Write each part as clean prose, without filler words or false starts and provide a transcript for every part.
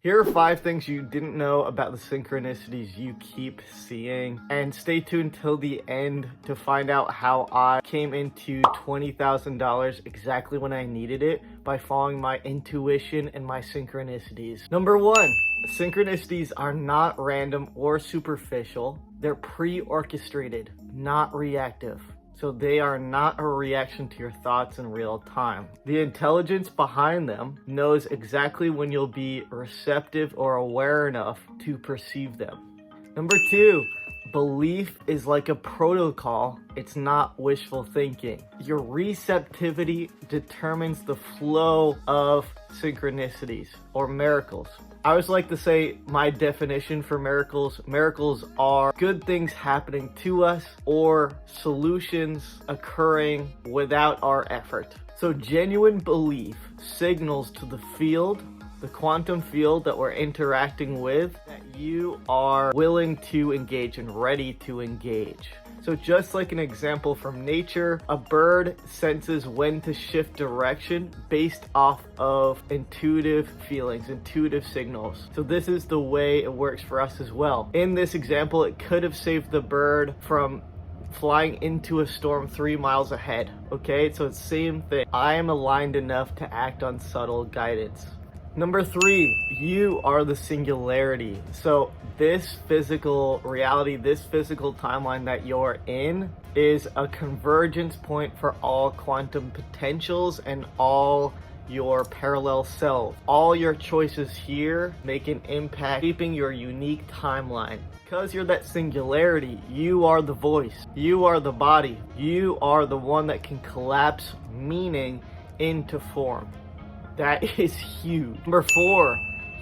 Here are 5 things you didn't know about the synchronicities you keep seeing. And stay tuned till the end to find out how I came into $20,000 exactly when I needed it by following my intuition and my synchronicities. Number 1, synchronicities are not random or superficial. They're pre-orchestrated, not reactive. So they are not a reaction to your thoughts in real time. The intelligence behind them knows exactly when you'll be receptive or aware enough to perceive them. Number 2, belief is like a protocol. It's not wishful thinking. Your receptivity determines the flow of synchronicities or miracles. I always like to say my definition for miracles. Miracles are good things happening to us or solutions occurring without our effort. So genuine belief signals to the field, the quantum field that we're interacting with, that you are willing to engage and ready to engage. So just like an example from nature, a bird senses when to shift direction based off of intuitive feelings, intuitive signals. So this is the way it works for us as well. In this example, it could have saved the bird from flying into a storm 3 miles ahead. Okay, so it's the same thing. I am aligned enough to act on subtle guidance. Number 3, you are the singularity. So this physical reality, this physical timeline that you're in is a convergence point for all quantum potentials and all your parallel selves. All your choices here make an impact, shaping your unique timeline. Because you're that singularity, you are the voice, you are the body, you are the one that can collapse meaning into form. That is huge. Number 4,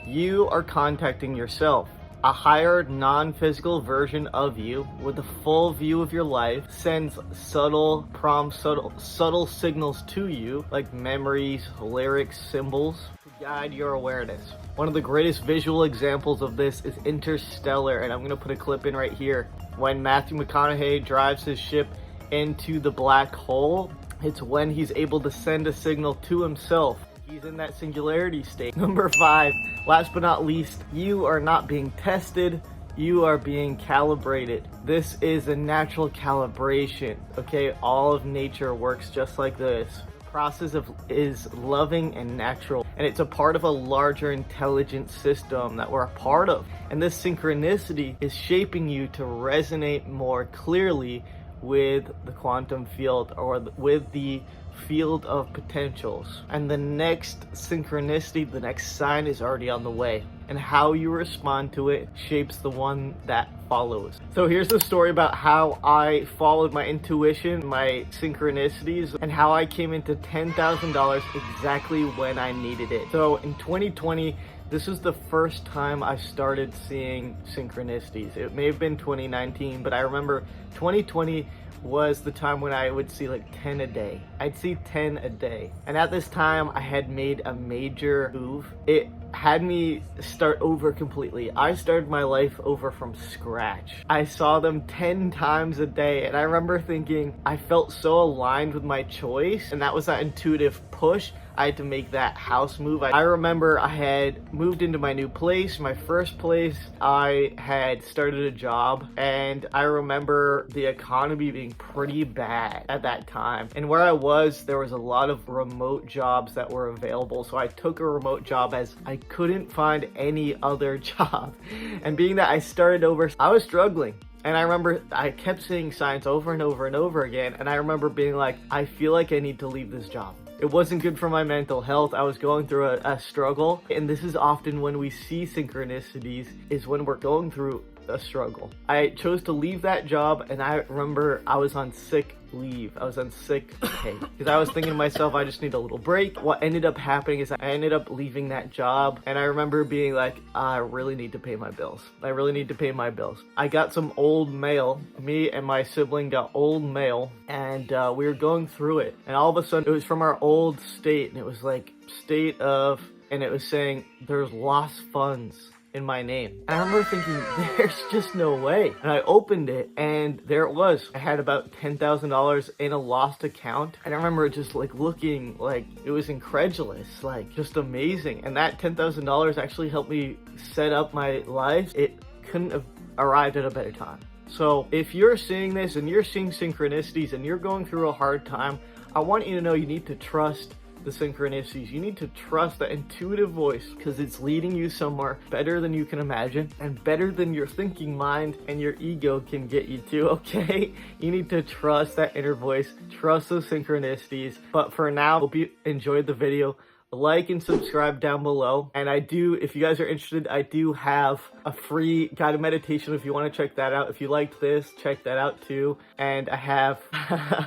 you are contacting yourself. A higher non-physical version of you with a full view of your life sends subtle prompts, subtle signals to you like memories, lyrics, symbols to guide your awareness. One of the greatest visual examples of this is Interstellar, and I'm going to put a clip in right here. When Matthew McConaughey drives his ship into the black hole, it's when he's able to send a signal to himself. He's in that singularity state. Number 5, last but not least, you are not being tested, you are being calibrated. This is a natural calibration, okay? All of nature works just like this. The process is loving and natural, and it's a part of a larger intelligent system that we're a part of. And this synchronicity is shaping you to resonate more clearly with the quantum field or with the field of potentials. And the next synchronicity, the next sign is already on the way. And how you respond to it shapes the one that follows. So here's the story about how I followed my intuition, my synchronicities, and how I came into $10,000 exactly when I needed it. So in 2020, this was the first time I started seeing synchronicities. It may have been 2019, but I remember 2020 was the time when I would see like 10 a day. I'd see 10 a day. And at this time, I had made a major move. It had me start over completely. I started my life over from scratch. I saw them 10 times a day, and I remember thinking I felt so aligned with my choice, and that was that intuitive push. I had to make that house move. I remember I had moved into my new place, my first place. I had started a job, and I remember the economy being pretty bad at that time. And where I was, there was a lot of remote jobs that were available. So I took a remote job as I couldn't find any other job. And being that I started over, I was struggling. And I remember I kept seeing signs over and over and over again. And I remember being like, I feel like I need to leave this job. It wasn't good for my mental health. I was going through a struggle. And this is often when we see synchronicities, is when we're going through a struggle. I chose to leave that job, and I remember I was on sick leave. I was on sick pay because I was thinking to myself, I just need a little break. What ended up happening is I ended up leaving that job, and I remember being like, I really need to pay my bills. I really need to pay my bills. I got some old mail. Me and my sibling got old mail, and we were going through it, and all of a sudden it was from our old state, and it was like state of, and it was saying there's lost funds in my name. And I remember thinking, there's just no way. And I opened it and there it was. I had about $10,000 in a lost account. And I remember just like looking like it was incredulous, like just amazing. And that $10,000 actually helped me set up my life. It couldn't have arrived at a better time. So if you're seeing this and you're seeing synchronicities and you're going through a hard time, I want you to know you need to trust the synchronicities. You need to trust that intuitive voice because it's leading you somewhere better than you can imagine and better than your thinking mind and your ego can get you to, okay? You need to trust that inner voice, trust those synchronicities. But for now, hope you enjoyed the video. Like and subscribe down below. And if you guys are interested, I do have a free guided meditation if you want to check that out. If you liked this, check that out too. And I have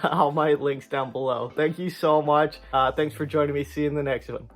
all my links down below. Thank you so much. Thanks for joining me. See you in the next one.